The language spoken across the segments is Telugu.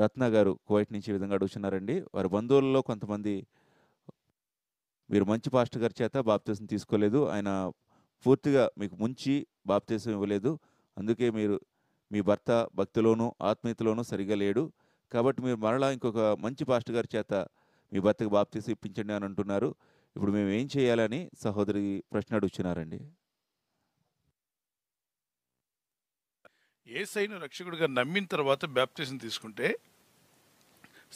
రత్న గారు కువైట్ నుంచి ఈ విధంగా అడుగుతున్నారండి. వారి బంధువులలో కొంతమంది మీరు మంచి పాస్టర్ గారి చేత బాప్తిసం తీసుకోలేదు. ఆయన పూర్తిగా మీకు ముంచి బాప్తిసం ఇవ్వలేదు. అందుకే మీ భర్త భక్తిలోనూ, ఆత్మీయతలోనూ సరిగ్గా లేడు. కాబట్టి మీరు మరలా ఇంకొక మంచి పాస్టర్ గారి చేత మీ భర్తకి బాప్తిసం ఇప్పించండి అని అంటున్నారు. ఇప్పుడు మేము ఏం చేయాలని సహోదరి ప్రశ్న అడుగుతున్నారండి. యేసయ్యను రక్షకుడిగా నమ్మిన తర్వాత బాప్తిసం తీసుకుంటే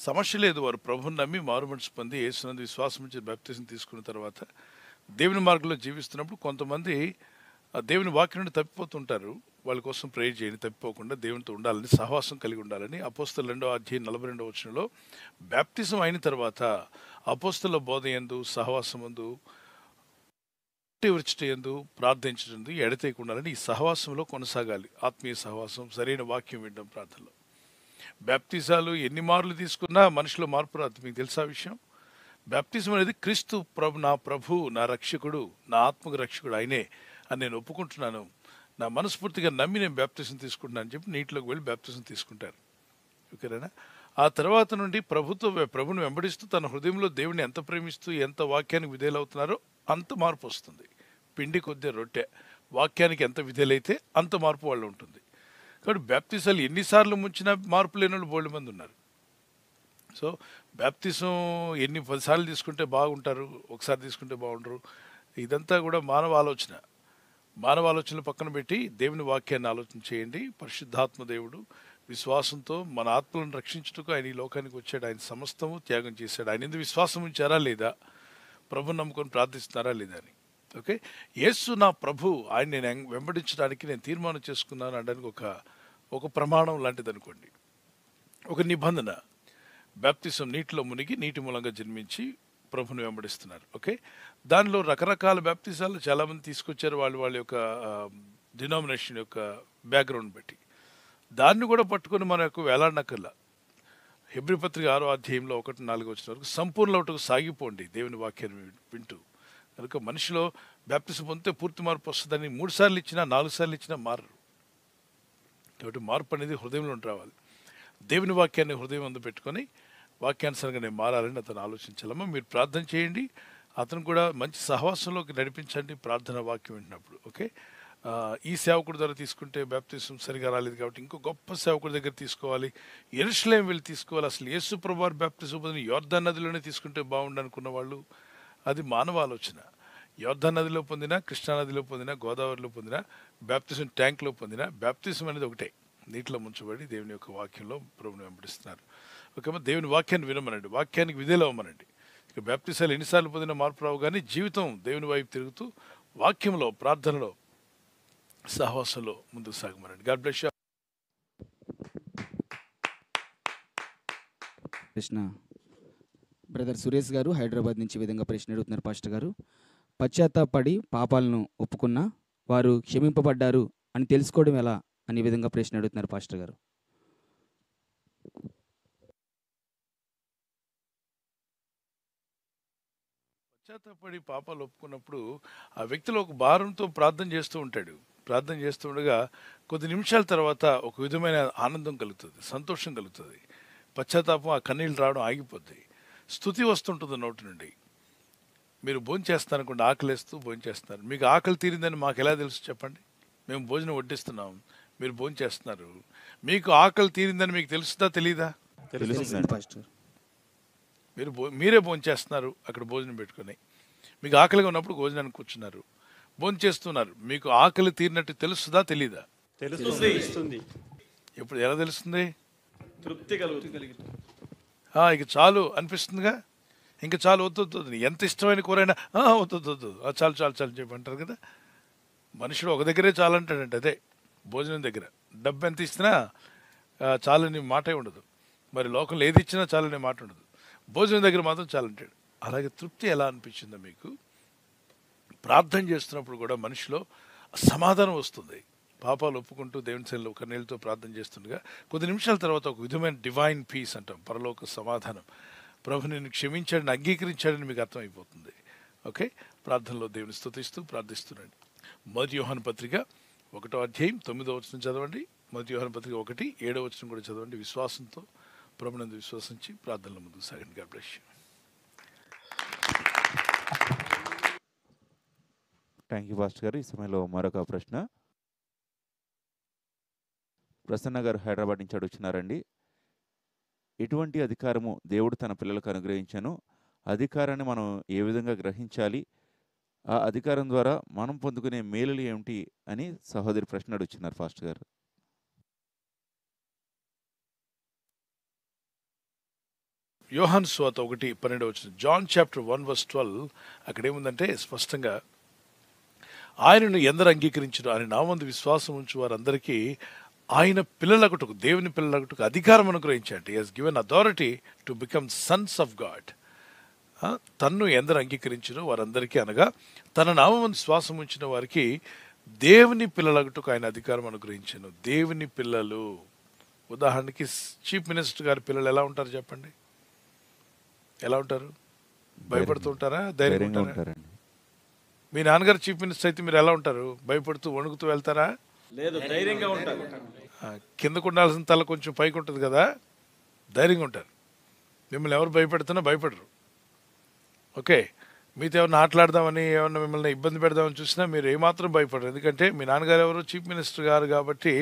సమస్య లేదు. వారు ప్రభువుని నమ్మి మారుమనసు పొంది యేసునందు విశ్వాసం ఉంచి బాప్తిసం తీసుకున్న తర్వాత దేవుని మార్గంలో జీవిస్తున్నప్పుడు కొంతమంది ఆ దేవుని వాక్యం నుండి తప్పిపోతుంటారు. వాళ్ళ కోసం ప్రేయర్ చేయండి, తప్పిపోకుండా దేవునితో ఉండాలని, సహవాసం కలిగి ఉండాలని. అపోస్తలుల 2వ అధ్యాయం 42వ వచనంలో బాప్తిసం అయిన తర్వాత అపోస్తలుల బోధ యందు, సహవాసమందు, విరచట యందు, ప్రార్థించటందు ఎడతెగకుండాలని ఈ సహవాసంలో కొనసాగాలి. ఆత్మీయ సహవాసం, సరైన వాక్యం వినడం, ప్రార్థనలో. బాప్తిజాలు ఎన్ని మార్లు తీసుకున్నా మనిషిలో మార్పు రాదు. మీకు తెలుసా విషయం? బాప్తిజం అనేది క్రీస్తు నా ప్రభు, నా రక్షకుడు, నా ఆత్మకు రక్షకుడు ఆయనే అని నేను ఒప్పుకుంటున్నాను, నా మనస్ఫూర్తిగా నమ్మి నేను బాప్తిజం తీసుకుంటున్నాను అని చెప్పి నీటిలోకి వెళ్ళి బాప్తిజం తీసుకుంటారు. ఓకేనా? ఆ తర్వాత నుండి ప్రభుని వెంబడిస్తూ తన హృదయంలో దేవుని ఎంత ప్రేమిస్తూ ఎంత వాక్యానికి విధేయులవుతున్నారో అంత మార్పు వస్తుంది. పిండి కొద్ది రొట్టె, వాక్యానికి ఎంత విధేయులైతే అంత మార్పు వాళ్ళు ఉంటుంది. కాబట్టి బాప్తిసాలు ఎన్నిసార్లు ముంచినా మార్పు లేని వాళ్ళు బోల్డ్ మంది ఉన్నారు. సో బాప్తిసం 10 సార్లు తీసుకుంటే బాగుంటారు, ఒకసారి తీసుకుంటే బాగుండరు. ఇదంతా కూడా మానవ ఆలోచనలు పక్కన పెట్టి దేవుని వాక్యాన్ని ఆలోచన చేయండి. పరిశుద్ధాత్మ దేవుడు విశ్వాసంతో మన ఆత్మలను రక్షించుటకు ఆయన ఈ లోకానికి వచ్చాడు. ఆయన సమస్తము త్యాగం చేశాడు. ఆయన ఎందుకు విశ్వాసం ఉంచారా లేదా, ప్రభుని నమ్ముకొని ప్రార్థిస్తున్నారా లేదా అని. ఓకే, యేసు నా ప్రభు, ఆయన నేను వెంబడించడానికి నేను తీర్మానం చేసుకున్నాను అనడానికి ఒక ప్రమాణం లాంటిది అనుకోండి, ఒక నిబంధన. బాప్తిసం నీటిలో మునిగి నీటి మూలంగా జన్మించి ప్రభుని వెంబడిస్తున్నారు. ఓకే, దానిలో రకరకాల బాప్తిసాలు చాలామంది తీసుకొచ్చారు వాళ్ళ యొక్క డినామినేషన్ యొక్క బ్యాక్గ్రౌండ్ బట్టి. దాన్ని కూడా పట్టుకొని మన యొక్క వేలాడనక్కర్లా. హెబ్రీ పత్రిక 6వ అధ్యాయంలో 1-4 వచ్చిన వరకు సంపూర్ణ ఒకటికి సాగిపోండి దేవుని వాక్యాన్ని వింటూ. కనుక మనిషిలో బాప్తిసం పొందితే పూర్తి మార్పు వస్తుందని 3 సార్లు ఇచ్చినా 4 సార్లు ఇచ్చినా మారరు. కాబట్టి మార్పు అనేది హృదయంలో రావాలి. దేవుని వాక్యాన్ని హృదయం అందు పెట్టుకొని వాక్యానుసారంగా నేను మారాలని అతను ఆలోచించాలమ్మా. మీరు ప్రార్థన చేయండి, అతను కూడా మంచి సహవాసంలోకి నడిపించండి ప్రార్థన వాక్యం వింటున్నప్పుడు. ఓకే, ఈ సేవకుడి ద్వారా తీసుకుంటే బాప్తిసం సరిగా రాలేదు కాబట్టి ఇంకో గొప్ప సేవకుడి దగ్గర తీసుకోవాలి, యెరూషలేం వెళ్ళి తీసుకోవాలి. అసలు యేసు ప్రభువారి బాప్తిసం పొందిన యోర్దాన్ నదిలోనే తీసుకుంటే బాగుండు అనుకున్న వాళ్ళు, అది మానవ ఆలోచన. యోర్దాన్ నదిలో పొందినా, కృష్ణా నదిలో పొందినా, గోదావరిలో పొందినా, బాప్తిసం ట్యాంక్లో పొందినా, బాప్తిసం అనేది ఒకటే. నీటిలో ముంచబడి దేవుని యొక్క వాక్యంలో ప్రభుని వెంబడిస్తున్నారు. ఓకే, దేవుని వాక్యాన్ని వినమనండి, వాక్యానికి విధేయులవ్వమనండి. ఇక బాప్తిసాలు ఎన్నిసార్లు పొందిన మార్పు రావు, కానీ జీవితం దేవుని వైపు తిరుగుతూ వాక్యంలో, ప్రార్థనలో, సహవాసంలో ముందుకు సాగమనండి. God bless you. ప్రశ్న బ్రదర్ సురేష్ గారు హైదరాబాద్ నుంచి ఈ విధంగా ప్రశ్న అడుగుతున్నారు. పాస్టర్ గారు, పశ్చాత్తాపడి పాపాలను ఒప్పుకున్నా వారు క్షమింపబడ్డారు అని తెలుసుకోవడం ఎలా అనే విధంగా ప్రశ్న అడుగుతున్నారు పాస్టర్ గారు. పశ్చాత్తాపడి పాపాలు ఒప్పుకున్నప్పుడు ఆ వ్యక్తిలో ఒక భారంతో ప్రార్థన చేస్తూ ఉంటాడు. ప్రార్థన చేస్తూ ఉండగా కొద్ది నిమిషాల తర్వాత ఒక విధమైన ఆనందం కలుగుతుంది, సంతోషం కలుగుతుంది. పశ్చాత్తాపం, ఆ కన్నీళ్ళు రావడం ఆగిపోద్ది. స్తుతి వస్తుంటుంది నోటి నుండి. మీరు భోజనం చేస్తారనుకోండి, ఆకలిస్తూ భోజనం చేస్తున్నారు. మీకు ఆకలి తీరిందని మాకు ఎలా తెలుసు చెప్పండి? మేము భోజనం వడ్డిస్తున్నాం, మీరు భోజనం చేస్తున్నారు. మీకు ఆకలి తీరిందని మీకు తెలుస్తుందా తెలీదా? పాస్టర్ మీరే భోజనం చేస్తున్నారు అక్కడ భోజనం పెట్టుకొని. మీకు ఆకలిగా ఉన్నప్పుడు భోజనానికి కూర్చున్నారు, భోజనం చేస్తున్నారు. మీకు ఆకలి తీరినట్టు తెలుస్తుందా తెలీదా? తెలుస్తుంది. ఎప్పుడు ఎలా తెలుస్తుంది? తృప్తి కలుగుతుంది. ఇక చాలు అనిపిస్తుందిగా, ఇంకా చాలు, వద్దు, ఎంత ఇష్టమైన కూరైనా వద్దు, చాలు చాలు చాలు చెప్పి అంటారు కదా. మనుషుడు ఒక దగ్గరే చాలంటాడంటే అదే భోజనం దగ్గర. డబ్బు ఎంత ఇచ్చినా చాలని మాటే ఉండదు. మరి లోకంలో ఏది ఇచ్చినా చాలనే మాట ఉండదు. భోజనం దగ్గర మాత్రం చాలంటాడు. అలాగే తృప్తి ఎలా అనిపించిందో మీకు? ప్రార్థన చేస్తున్నప్పుడు కూడా మనిషిలో సమాధానం వస్తుంది. పాపాలు ఒప్పుకుంటూ దేవుని సన్నిధిలో కన్నీళ్ళతో ప్రార్థన చేస్తుండగా కొద్ది నిమిషాల తర్వాత ఒక విధమైన డివైన్ పీస్ అంటాం, పరలోక సమాధానం. ప్రభు నిన్ను క్షమించాడని, అంగీకరించాడని మీకు అర్థమైపోతుంది. ఓకే, ప్రార్థనలో దేవుని స్తుతిస్తూ ప్రార్థిస్తున్నాడు. మొదటి యోహాను పత్రిక 1వ అధ్యాయం 9వ వచనం చదవండి. మొదటి యోహాను పత్రిక 1:7 వచనం కూడా చదవండి. విశ్వాసంతో ప్రభునందు విశ్వసించి ప్రార్థనలో ముందుకు సాగండి. God bless you. Thank you pastor గారు. ఈ సమయంలో మరొక ప్రశ్న ప్రసన్న గారు హైదరాబాద్ నుంచి అడుగుతున్నారండి. ఎటువంటి అధికారము దేవుడు తన పిల్లలకు అనుగ్రహించాను, అధికారాన్ని మనం ఏ విధంగా గ్రహించాలి, ఆ అధికారం ద్వారా మనం పొందుకునే మేలులు ఏమిటి అని సహోదరి ప్రశ్న అడుగుతున్నారు పాస్టర్ గారు. యోహాను సువార్త 1:12 జాన్ చాప్టర్ 1:12 అక్కడ ఏముందంటే స్పష్టంగా ఆయనను ఎందరు అంగీకరించరు ఆయన నామందు విశ్వాసం ఉంచు వారందరికీ ఆయన పిల్లలకుటకు దేవుని పిల్లలకుటకు అధికారం అనుగ్రహించాడు. He has given authority to become Sons of God. తన్ను ఎందరు అంగీకరించరు వారందరికీ అనగా తన నామందు విశ్వాసం ఉంచిన వారికి దేవుని పిల్లలకుటకు ఆయన అధికారం అనుగ్రహించాను. దేవుని పిల్లలు, ఉదాహరణకి చీఫ్ మినిస్టర్ గారి పిల్లలు ఎలా ఉంటారు చెప్పండి? ఎలా ఉంటారు? భయపడుతూ ఉంటారా, ధైర్యంగా ఉంటారండి? మీ నాన్నగారు చీఫ్ మినిస్టర్ అయితే మీరు ఎలా ఉంటారు? భయపడుతూ వణుకుతూ వెళ్తారా? లేదు, ధైర్యంగా ఉంటారు. కిందకు ఉండాల్సిన తల కొంచెం పైకి ఉంటుంది కదా, ధైర్యంగా ఉంటారు. మిమ్మల్ని ఎవరు భయపెడుతున్నా భయపడరు. ఓకే, మీతో ఏమన్నా ఆటలాడదామని ఏమన్నా మిమ్మల్ని ఇబ్బంది పెడదామని చూసినా మీరు ఏమాత్రం భయపడరు. ఎందుకంటే మీ నాన్నగారు ఎవరు? చీఫ్ మినిస్టర్ గారు కాబట్టి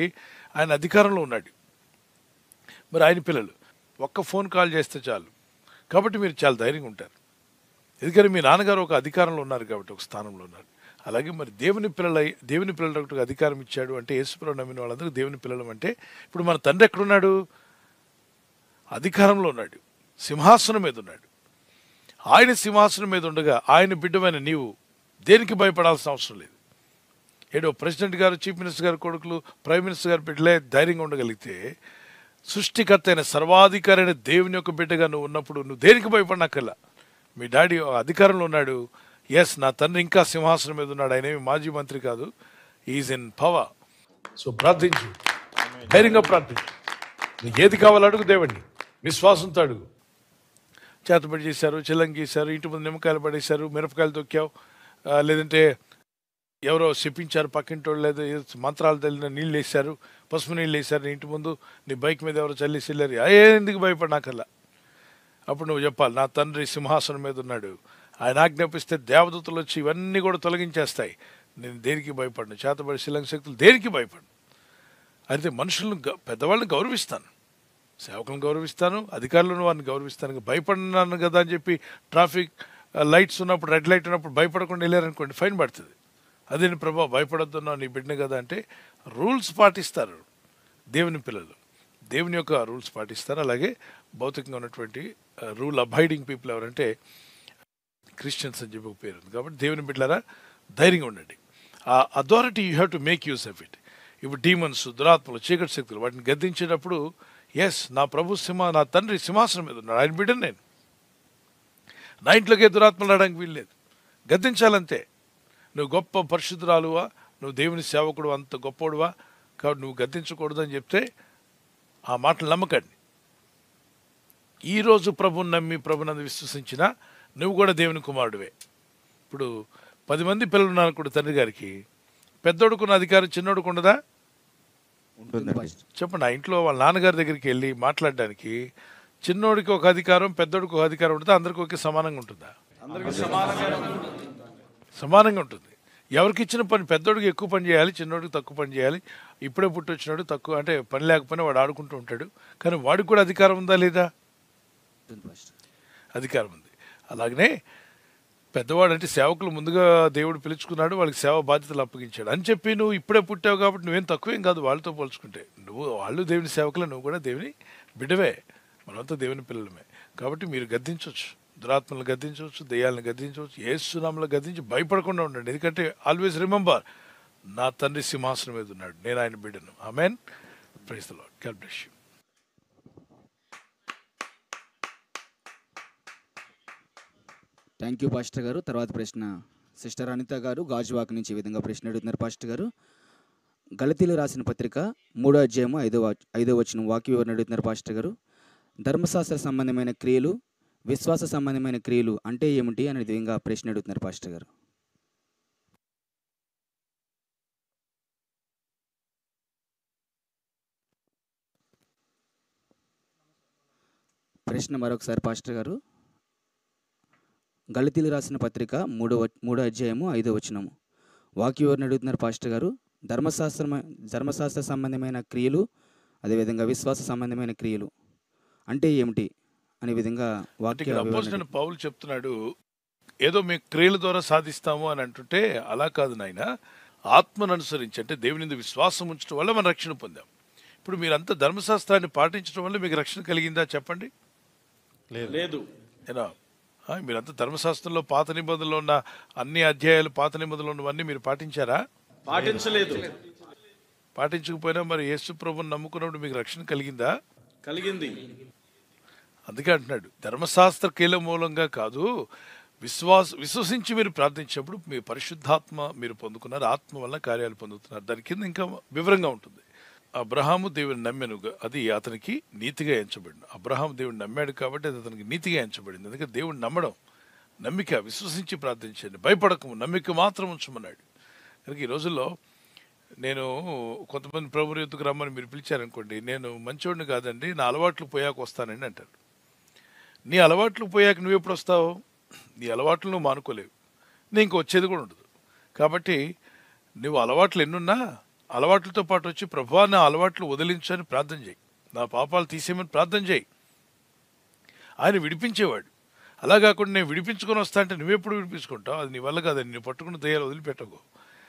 ఆయన అధికారంలో ఉన్నాడు. మరి ఆయన పిల్లలు ఒక్క ఫోన్ కాల్ చేస్తే చాలు కాబట్టి మీరు చాలా ధైర్యంగా ఉంటారు. ఎందుకంటే మీ నాన్నగారు ఒక అధికారంలో ఉన్నారు కాబట్టి, ఒక స్థానంలో ఉన్నారు. అలాగే మరి దేవుని పిల్లలకు అధికారం ఇచ్చాడు అంటే యేసుప్రభువు నమ్మిన వాళ్ళందరూ దేవుని పిల్లలు. అంటే ఇప్పుడు మన తండ్రి ఎక్కడున్నాడు? అధికారంలో ఉన్నాడు, సింహాసనం మీద ఉన్నాడు. ఆయన సింహాసనం మీద ఉండగా ఆయన బిడ్డమైన నీవు దేనికి భయపడాల్సిన అవసరం లేదు. ఏడో ప్రెసిడెంట్ గారు, చీఫ్ మినిస్టర్ గారు కొడుకులు, ప్రైమ్ మినిస్టర్ గారు బిడ్డలే ధైర్యంగా ఉండగలిగితే, సృష్టికర్త అయిన సర్వాధికారి అయిన దేవుని యొక్క బిడ్డగా నువ్వు ఉన్నప్పుడు నువ్వు దేనికి భయపడినక్కర్లా. మీ డాడీ అధికారంలో ఉన్నాడు. ఎస్, నా తండ్రి ఇంకా సింహాసనం మీద ఉన్నాడు. ఆయన ఏమి మాజీ మంత్రి కాదు, ఈజ్ ఇన్ పవర్. సో ప్రార్థించు, ధైర్యంగా ప్రార్థించు. నీకు ఏది కావాలో అడుగు దేవుడిని, విశ్వాసంతో అడుగు. చేతబడి చేశారు, చిల్లంగి చేశారు, ఇంటి ముందు నిమ్మకాయలు పడేశారు, మిరపకాయలు తొక్కావు, లేదంటే ఎవరో చెప్పించారు పక్కింటోళ్ళు, లేదా మంత్రాలు తల్లిన నీళ్ళు వేశారు, పసుపు నీళ్ళు వేశారు నీ ఇంటి ముందు, నీ బైక్ మీద ఎవరో చల్లేసి వెళ్ళారు. ఎందుకు భయపడినాకల్లా? అప్పుడు నువ్వు చెప్పాలి, నా తండ్రి సింహాసనం మీద ఉన్నాడు, ఆయన ఆజ్ఞాపిస్తే దేవదూతలు వచ్చి ఇవన్నీ కూడా తొలగించేస్తాయి. నేను దేనికి భయపడను, చేతబడి శిలంగ శక్తులు దేనికి భయపడను. అయితే మనుషులను పెద్దవాళ్ళని గౌరవిస్తాను, సేవకులను గౌరవిస్తాను, అధికారులను వారిని గౌరవిస్తాను. భయపడినాను కదా అని చెప్పి ట్రాఫిక్ లైట్స్ ఉన్నప్పుడు, రెడ్ లైట్ ఉన్నప్పుడు భయపడకుండా వెళ్ళారనుకోండి, ఫైన్ పడుతుంది. అదే ప్రభా భయపడొద్దున్నావు, నీ బిడ్డ కదా అంటే రూల్స్ పాటిస్తారు. దేవుని పిల్లలు దేవుని యొక్క రూల్స్ పాటిస్తారు. అలాగే భౌతికంగా ఉన్నటువంటి రూల్ అబైడింగ్ పీపుల్ ఎవరంటే క్రిస్టియన్స్ అని చెప్పి ఒక పేరు ఉంది. కాబట్టి దేవుని బిడ్డలారా ధైర్యంగా ఉండండి. ఆ authority you have to make use of it. ఇప్పుడు డీమన్స్, దురాత్మలు, చీకటి శక్తులు వాటిని గద్దించేటప్పుడు, ఎస్, నా నా తండ్రి సింహాసనం మీద ఉన్నాడు, ఆయన బిడ్డను నేను, నా ఇంట్లోకే దురాత్మలు రావడానికి వీల్లేదు, గద్దించాలంతే. నువ్వు గొప్ప పరిశుద్ధురాలువా, నువ్వు దేవుని సేవకుడు అంత గొప్పవాడువా, కాబట్టి నువ్వు గద్దించకూడదు అని చెప్తే ఆ మాటలు నమ్మకండి. ఈరోజు ప్రభుని నమ్మి ప్రభునందు విశ్వసించిన నువ్వు కూడా దేవుని కుమారుడివే. ఇప్పుడు 10 మంది పిల్లలు ఉన్నారు కూడా తండ్రి గారికి, పెద్దోడుకున్న అధికారం చిన్నోడుకు ఉండదా? చెప్పండి. ఆ ఇంట్లో వాళ్ళ నాన్నగారి దగ్గరికి వెళ్ళి మాట్లాడడానికి చిన్నోడికి ఒక అధికారం, పెద్దోడికి ఒక అధికారం ఉంటుందా? అందరికీ ఒకే సమానంగా ఉంటుందా? సమానంగా ఉంటుంది. ఎవరికి ఇచ్చిన పని, పెద్దోడికి ఎక్కువ పని చేయాలి, చిన్నోడికి తక్కువ పని చేయాలి. ఇప్పుడే పుట్టొచ్చినాడు తక్కువ అంటే పని లేకపోయినా వాడు ఆడుకుంటూ ఉంటాడు. కానీ వాడికి కూడా అధికారం ఉందా లేదా? అధికారం ఉంది. అలాగనే పెద్దవాడు అంటే సేవకులు ముందుగా దేవుడు పిలుచుకున్నాడు, వాళ్ళకి సేవ బాధ్యతలు అప్పగించాడు అని చెప్పి నువ్వు ఇప్పుడే పుట్టావు కాబట్టి నువ్వేం తక్కువేం కాదు వాళ్ళతో పోల్చుకుంటే. వాళ్ళు దేవుని సేవకులే, నువ్వు కూడా దేవుని బిడ్డవే, మనమంతా దేవుని పిల్లలమే. కాబట్టి మీరు గద్దించవచ్చు, దురాత్మలను గద్దించవచ్చు, దెయ్యాలను గద్దించవచ్చు, యేసునామములో గద్దించి భయపడకుండా ఉండండి. ఎందుకంటే ఆల్వేస్ రిమెంబర్, నా తండ్రి సింహాసనం మీద ఉన్నాడు, నేను ఆయన బిడ్డను. Amen. Praise the Lord. God bless you. Thank you pastor garu. తర్వాత ప్రశ్న సిస్టర్ అనిత గారు గాజువాక నుంచి ఈ విధంగా ప్రశ్న అడుగుతున్నారు పాస్టర్ గారు. గలతీలు రాసిన పత్రిక 3వ అధ్యాయము 5వ వచనం వాక్య వివరణ అడుగుతున్నారు పాస్టర్ గారు. ధర్మశాస్త్ర సంబంధమైన క్రియలు, విశ్వాస సంబంధమైన క్రియలు అంటే ఏమిటి అనే విధంగా ప్రశ్న అడుగుతున్నారు పాస్టర్ గారు. ప్రశ్న మరొకసారి పాస్టర్ గారు. గళితీలు రాసిన పత్రిక 3వ అధ్యాయము 5వ వచనము. వాక్యం ఎవరిని అడుగుతున్నారు పాస్టర్ గారు? ధర్మశాస్త్ర సంబంధమైన క్రియలు, అదేవిధంగా విశ్వాస సంబంధమైన క్రియలు అంటే ఏమిటి అనే విధంగా అంటే వాక్య ఇక్కడ వివరణ అపోజిట్ పౌలు చెప్తున్నాడు, ఏదో మేము క్రియల ద్వారా సాధిస్తాము అని అంటుంటే అలా కాదు నాయన. ఆత్మను అనుసరించి అంటే దేవుని యందు విశ్వాసం ఉంచడం వల్ల మనం రక్షణ పొందాం. ఇప్పుడు మీరంతా ధర్మశాస్త్రాన్ని పాటించడం వల్ల మీకు రక్షణ కలిగిందా చెప్పండి? లేదు. ఏనా? మీరంతా ధర్మశాస్త్రంలో పాత నిబంధనలో ఉన్న అన్ని అధ్యాయాలు, పాత నిబంధనలు ఉన్నవన్నీ మీరు పాటించారా? పాటించలేదు. పాటించకపోయినా మరి యేసు ప్రభువుని నమ్ముకున్నప్పుడు మీకు రక్షణ కలిగిందా? కలిగింది. అందుకే అంటున్నాడు, ధర్మశాస్త్ర కీల మూలంగా కాదు, విశ్వసించి మీరు ప్రార్థించినప్పుడు మీ పరిశుద్ధాత్మ మీరు పొందుకున్నారు, ఆత్మ వల్ల కార్యాలు పొందుతున్నారు. దాని కింద ఇంకా వివరంగా ఉంటుంది. అబ్రహాము దేవుని నమ్మెను, అది అతనికి నీతిగా ఎంచబడింది. అబ్రహాము దేవుని నమ్మాడు కాబట్టి అది అతనికి నీతిగా ఎంచబడింది. అందుకే దేవుని నమ్మడం, నమ్మిక, విశ్వసించి ప్రార్థించండి, భయపడకము, నమ్మిక మాత్రం ఉంచమన్నాడు. కనుక ఈ రోజుల్లో నేను కొంతమంది ప్రభువు ఎత్తుకు రమ్మని మీరు పిలిచారనుకోండి, నేను మంచోడిని కాదండి, నా అలవాట్లు పోయాక వస్తానండి అంటారు. నీ అలవాట్లు పోయాక నువ్వు ఎప్పుడు వస్తావు? నీ అలవాట్లు నువ్వు మానుకోలేవు, నీ ఇంక వచ్చేది కూడా ఉండదు. కాబట్టి నువ్వు అలవాట్లు ఎన్నున్నా అలవాట్లతో పాటు వచ్చి ప్రభువా నా అలవాట్లు వదిలించని ప్రార్థన చేయి, నా పాపాలు తీసేయమని ప్రార్థన చేయి. ఆయన విడిపించేవాడు. అలా కాకుండా నేను విడిపించుకొని వస్తా అంటే నువ్వెప్పుడు విడిపించుకుంటావు? అది నీ వల్ల కాదని నేను పట్టుకున్న దయ్యాలు వదిలిపెట్టకు.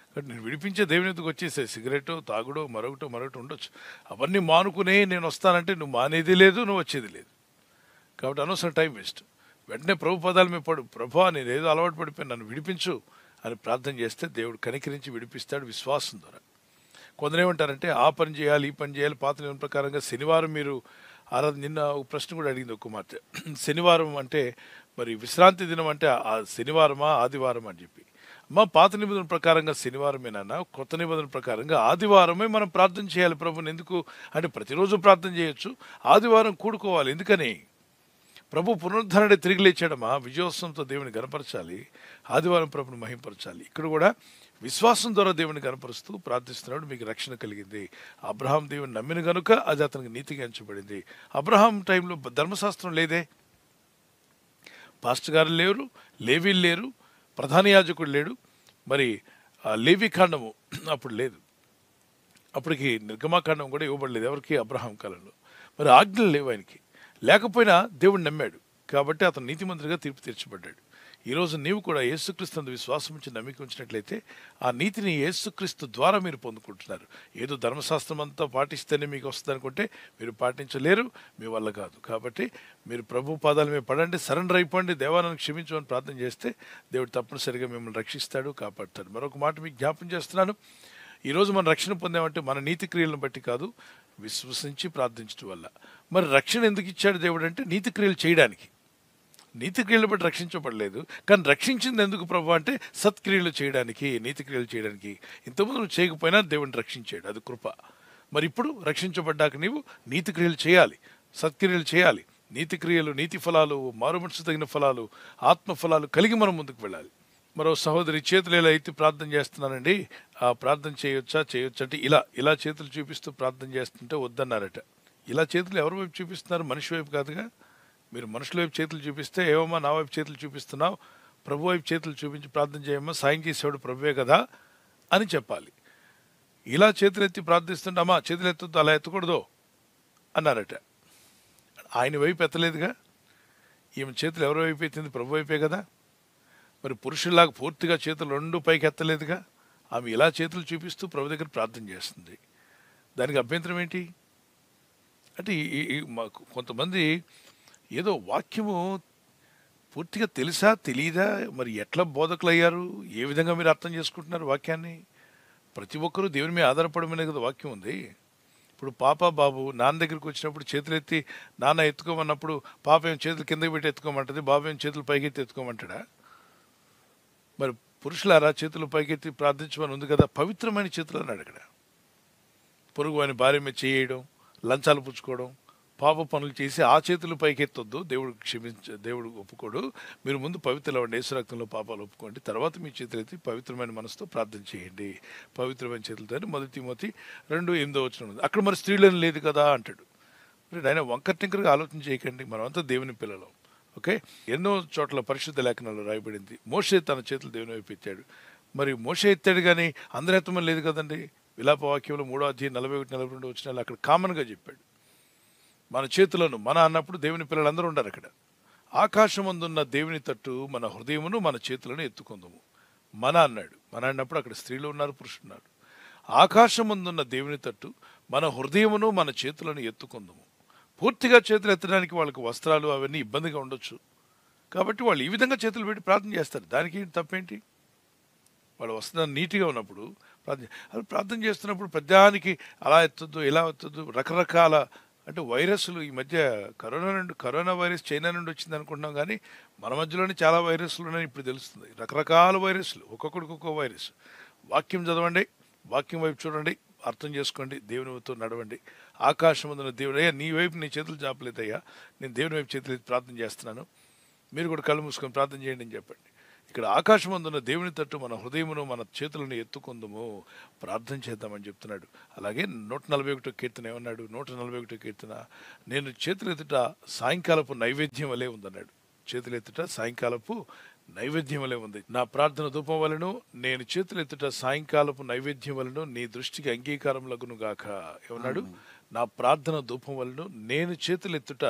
కాబట్టి నేను విడిపించే దేవుని ఎదుగు వచ్చేసే సిగరెటో తాగుడో మరొకటి ఉండొచ్చు. అవన్నీ మానుకునే నేను వస్తానంటే నువ్వు మానేది లేదు, నువ్వు వచ్చేది లేదు. కాబట్టి అనవసరం టైం వేస్ట్. వెంటనే ప్రభు పదాల మీద పడు, ప్రభువా నేను ఏదో అలవాటు పడిపోయి నన్ను విడిపించు అని ప్రార్థన చేస్తే దేవుడు కనికరించి విడిపిస్తాడు విశ్వాసం ద్వారా. కొందరు ఏమంటారంటే ఆ పని చేయాలి, ఈ పని చేయాలి. పాత నియమం ప్రకారంగా శనివారం మీరు నిన్న ఒక ప్రశ్న కూడా అడిగింది ఒక కుమార్తె, శనివారం అంటే మరి విశ్రాంతి దినం అంటే ఆ శనివారమా ఆదివారం అని చెప్పి. అమ్మ, పాత నిబంధన ప్రకారంగా శనివారమేనా, కొత్త నిబంధన ప్రకారంగా ఆదివారమే మనం ప్రార్థన చేయాలి ప్రభుని. ఎందుకు అంటే ప్రతిరోజు ప్రార్థన చేయొచ్చు, ఆదివారం కూడుకోవాలి. ఎందుకని? ప్రభు పునరుద్ధరణే తిరిగి లేచాడమా, విజయోత్సవంతో దేవుని గణపరచాలి, ఆదివారం ప్రభుని మహింపరచాలి. ఇక్కడ కూడా విశ్వాసం ద్వారా దేవుని గణపరుస్తూ ప్రార్థిస్తున్నాడు, మీకు రక్షణ కలిగింది. అబ్రహాం దేవుని నమ్మిన గనుక అది అతనికి నీతిగా ఎంచబడింది. అబ్రహాం టైంలో ధర్మశాస్త్రం లేదే, పాస్టర్ గారు లేరు, లేవీలు లేరు, ప్రధాన యాజకుడు లేడు, మరి లేవీ కాండము అప్పుడు లేదు, అప్పటికి నిర్గమాకాండం కూడా ఇవ్వబడలేదు ఎవరికి? అబ్రహాం కాలంలో. మరి ఆజ్ఞలు లేవు ఆయనకి. లేకపోయినా దేవుడు నమ్మాడు కాబట్టి అతను నీతిమంతుడిగా తీర్పు తీర్చబడ్డాడు. ఈరోజు నీవు కూడా యేసుక్రీస్తు నందు విశ్వాసం ఉంచి నమ్మిక ఉంచినట్లయితే ఆ నీతిని యేసుక్రీస్తు ద్వారా మీరు పొందుకుంటున్నారు. ఏదో ధర్మశాస్త్రం అంతా పాటిస్తేనే మీకు వస్తుంది అనుకుంటే మీరు పాటించలేరు, మీ వల్ల కాదు. కాబట్టి మీరు ప్రభు పాదాల మీద పడండి, సరెండర్ అయిపోండి, దేవాలను క్షమించమని ప్రార్థన చేస్తే దేవుడు తప్పనిసరిగా మిమ్మల్ని రక్షిస్తాడు, కాపాడుతాడు. మరొక మాట మీకు జ్ఞాపం చేస్తున్నాను, ఈరోజు మనం రక్షణ పొందామంటే మన నీతి క్రియలను బట్టి కాదు, విశ్వసించి ప్రార్థించడం వల్ల. మరి రక్షణ ఎందుకు ఇచ్చాడు దేవుడు అంటే నీతి క్రియలు చేయడానికి. నీతి క్రియలు బట్టి రక్షించబడలేదు, కానీ రక్షించింది ఎందుకు ప్రభు అంటే సత్క్రియలు చేయడానికి, నీతి క్రియలు చేయడానికి. ఇంతకుముందు నువ్వు చేయకపోయినా దేవుడిని రక్షించాడు, అది కృప. మరి ఇప్పుడు రక్షించబడ్డాక నీవు నీతి క్రియలు చేయాలి, సత్క్రియలు చేయాలి. నీతి క్రియలు, నీతి ఫలాలు, మారుమనసు తగిన ఫలాలు, ఆత్మ ఫలాలు కలిగి మనం ముందుకు వెళ్ళాలి. మరో సహోదరి చేతులు ఇలా ఎత్తి ప్రార్థన చేస్తున్నానండి, ఆ ప్రార్థన చేయొచ్చా అంటే ఇలా చేతులు చూపిస్తూ ప్రార్థన చేస్తుంటే వద్దన్నారట. ఇలా చేతులు ఎవరి వైపు చూపిస్తున్నారు? మనిషి వైపు కాదుగా. మీరు మనుషుల వైపు చేతులు చూపిస్తే ఏమమ్మా నా వైపు చేతులు చూపిస్తున్నావు, ప్రభు వైపు చేతులు చూపించి ప్రార్థన చేయమ్మా, సాయం చేసేవాడు ప్రభువే కదా అని చెప్పాలి. ఇలా చేతులు ఎత్తి ప్రార్థిస్తుంటే అమ్మా చేతులు ఎత్తొద్దు, అలా ఎత్తకూడదు అన్నారట. ఆయన వైపు ఎత్తలేదుగా, ఈమె చేతులు ఎవరి వైపు ఎత్తింది? ప్రభు వైపే కదా. మరి పురుషుల్లాగా పూర్తిగా చేతులు రెండు పైకి ఎత్తలేదుగా, ఆమె ఇలా చేతులు చూపిస్తూ ప్రభు దగ్గర ప్రార్థన చేస్తుంది. దానికి అభ్యంతరం ఏంటి అంటే మాకు కొంతమంది ఏదో వాక్యము పూర్తిగా తెలుసా తెలియదా, మరి ఎట్లా బోధకులు అయ్యారు, ఏ విధంగా మీరు అర్థం చేసుకుంటున్నారు వాక్యాన్ని? ప్రతి ఒక్కరూ దేవుని మీద ఆధారపడమనే కదా వాక్యం ఉంది. ఇప్పుడు పాప బాబు నాన్న దగ్గరికి వచ్చినప్పుడు చేతులు ఎత్తి నాన్న ఎత్తుకోమన్నప్పుడు పాప ఏం చేతులు కిందకి పెట్టి ఎత్తుకోమంటుంది, బాబు ఏం చేతులు పైకెత్తి ఎత్తుకోమంటాడా? మరి పురుషులారా చేతులు పైకెత్తి ప్రార్థించమని ఉంది కదా, పవిత్రమైన చేతులు అన్నాడు అక్కడ. పొరుగు అని భార్య మీద చేయడం, లంచాలు పుచ్చుకోవడం, పాప పనులు చేసి ఆ చేతులు పైకెత్తొద్దు, దేవుడు ఒప్పుకోడు. మీరు ముందు పవిత్రలవ్వండి, యేసు రక్తంలో పాపాలు ఒప్పుకోండి, తర్వాత మీ చేతులు ఎత్తి పవిత్రమైన మనసుతో ప్రార్థన చేయండి. పవిత్రమైన చేతులతో 1 తిమోతి 2:8 ఉంది. అక్కడ మరి స్త్రీలను లేదు కదా అంటాడు. మరి ఆయన వంకర టింకరగా ఆలోచన చేయకండి, మనమంతా దేవుని పిల్లలం. ఓకే, ఎన్నో చోట్ల పరిశుద్ధ లేఖనాల్లో రాయబడింది మోషే తన చేతులు దేవుని వైపు ఎత్తాడు. మరి మోషే ఎత్తాడు కానీ అందరి ఎత్తమని లేదు కదండి. విలాప వాక్యంలో 3వ అధ్యాయం 41-42 వచనాలు అక్కడ కామన్గా చెప్పాడు. మన చేతులను మన అన్నప్పుడు దేవుని పిల్లలందరూ ఉండారు అక్కడ. ఆకాశమందున్న దేవుని తట్టు మన హృదయమును మన చేతులను ఎత్తుకుందాము. మన అన్నాడు. మన అన్నప్పుడు అక్కడ స్త్రీలు ఉన్నారు, పురుషులు ఉన్నారు. ఆకాశమందున్న దేవుని తట్టు మన హృదయమును మన చేతులను ఎత్తుకుందాము. పూర్తిగా చేతులు ఎత్తడానికి వాళ్ళకి వస్త్రాలు అవన్నీ ఇబ్బందిగా ఉండొచ్చు, కాబట్టి వాళ్ళు ఈ విధంగా చేతులు పెట్టి ప్రార్థన చేస్తారు. దానికి తప్పేంటి? వాళ్ళు వస్త్రాలు నీట్గా ఉన్నప్పుడు ప్రార్థన చేస్తున్నప్పుడు ప్రతిదానికి అలా ఎత్తద్దు, ఇలా ఎత్తద్దు, రకరకాల అంటే వైరస్లు ఈ మధ్య కరోనా వైరస్ చైనా నుండి వచ్చింది అనుకుంటున్నాం, కానీ మన మధ్యలోనే చాలా వైరస్లు ఉన్నాయని ఇప్పుడు తెలుస్తుంది. రకరకాల వైరస్లు, ఒక్కొక్కడికి ఒక్కో వైరస్. వాక్యం చదవండి, వాక్యం వైపు చూడండి, అర్థం చేసుకోండి, దేవునితో నడవండి. ఆకాశం ముందున్న దేవుడు, అయ్యా నీ వైపు నీ చేతులు చాపలేదయ్యా, నేను దేవుని వైపు చేతులు ప్రార్థన చేస్తున్నాను, మీరు కూడా కళ్ళు మూసుకొని ప్రార్థన చేయండి అని చెప్పండి. ఇక్కడ ఆకాశం అందున్న దేవుని తట్టు మన హృదయమును మన చేతులను ఎత్తుకుందాము, ప్రార్థన చేద్దామని చెప్తున్నాడు. అలాగే 141 కీర్తన ఏమన్నాడు? 141 కీర్తన, నేను చేతులు ఎత్తుట సాయంకాలపు నైవేద్యం వలె ఉందన్నాడు. చేతులు ఎత్తుట సాయంకాలపు నైవేద్యం వలె ఉంది. నా ప్రార్థన ధూపం వలను నేను చేతులు ఎత్తుట సాయంకాలపు నైవేద్యం వలను నీ దృష్టికి అంగీకారం లగును గాక. ఏమన్నాడు? నా ప్రార్థన ధూపం వలను నేను చేతులు ఎత్తుట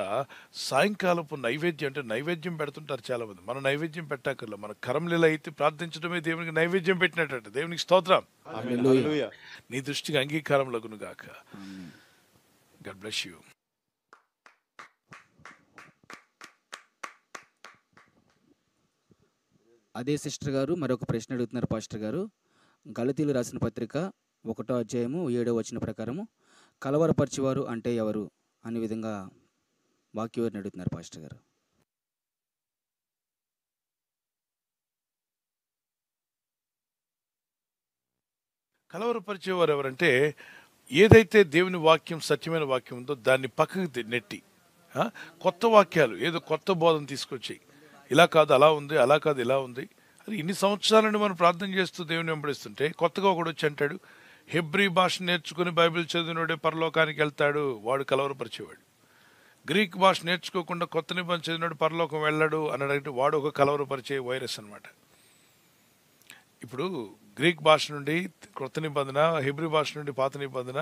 సాయంకాలపు నైవేద్యం. అంటే నైవేద్యం పెడుతుంటారు చాలా మంది. మన నైవేద్యం పెట్టాకర్లా, మన కరంలీల అయితే ప్రార్థించడమే దేవునికి నైవేద్యం పెట్టినట్టు. దేవునికి స్తోత్రం. హల్లెలూయా. నీ దృష్టికి అంగీకారం లగును గాక. God bless you. అదే సిస్టర్ గారు మరొక ప్రశ్న అడుగుతున్నారు పాస్టర్ గారు. గలతీలు రాసిన పత్రిక 1వ అధ్యాయము 7వ వచన ప్రకారము కలవరపరిచేవారు అంటే ఎవరు అనే విధంగా వాక్యాన్ని అడుగుతున్నారు పాస్టర్ గారు. కలవరపరిచేవారు ఎవరంటే, ఏదైతే దేవుని వాక్యం సత్యమైన వాక్యం ఉందో దాన్ని పక్కకి నెట్టి కొత్త వాక్యాలు, ఏదో కొత్త బోధన తీసుకొచ్చి ఇలా కాదు అలా ఉంది, అలా కాదు ఇలా ఉంది. అది ఇన్ని సంవత్సరాల నుండి మనం ప్రార్థన చేస్తూ దేవుని వెంబడిస్తుంటే కొత్తగా ఒకడు వచ్చి అంటాడు, హెబ్రీ భాష నేర్చుకుని బైబిల్ చదివినోడే పరలోకానికి వెళ్తాడు, వాడు కలవరపరిచేవాడు. గ్రీక్ భాష నేర్చుకోకుండా కొత్త నిబంధన చదివినోడు పరలోకం వెళ్ళాడు అన్నాడంటే వాడు ఒక కలవరపరిచే వైరస్ అనమాట. ఇప్పుడు గ్రీక్ భాష నుండి కొత్త నిబంధన, హెబ్రీ భాష నుండి పాత నిబంధన,